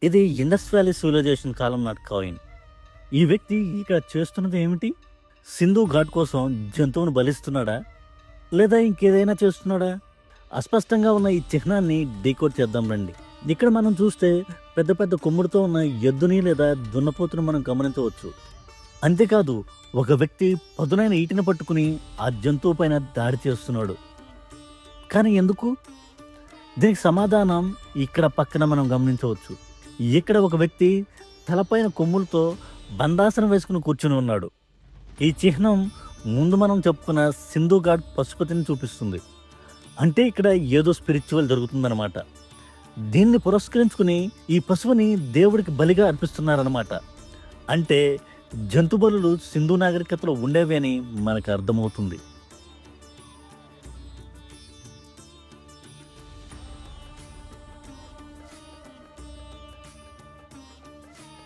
ఇది Indus valley civilisation కాలం నాటి coin. ఈ వ్యక్తి ఇక్కడ చేస్తున్నది ఏమిటి? సింధు ఘాట్ కోసం జంతువును బలిస్తున్నాడా? లేదా ఇంకేదైనా చేస్తున్నాడా? అస్పష్టంగా ఉన్న ఈ చిహ్నాన్ని డీకోడ్ చేద్దాం రండి. ఇక్కడ మనం చూస్తే పెద్ద పెద్ద కొమ్ముడితో ఉన్న ఎద్దుని లేదా దున్నపోతును మనం గమనించవచ్చు. అంతేకాదు ఒక వ్యక్తి పదునైన ఈటిని పట్టుకుని ఆ జంతువు పైన దాడి చేస్తున్నాడు. కానీ ఎందుకు? దీనికి సమాధానం ఇక్కడ పక్కన మనం గమనించవచ్చు. ఇక్కడ ఒక వ్యక్తి తలపైన కొమ్ములతో బందాసనం వేసుకుని కూర్చుని ఉన్నాడు. ఈ చిహ్నం ముందు మనం చెప్పుకున్న సింధు ఘాట్ పశుపతిని చూపిస్తుంది. అంటే ఇక్కడ ఏదో స్పిరిచువల్ జరుగుతుందన్నమాట. దీన్ని పురస్కరించుకుని ఈ పశువుని దేవుడికి బలిగా అర్పిస్తున్నారన్నమాట. అంటే జంతు బలులు సింధు నాగరికతలో ఉండేవి అని మనకు అర్థమవుతుంది.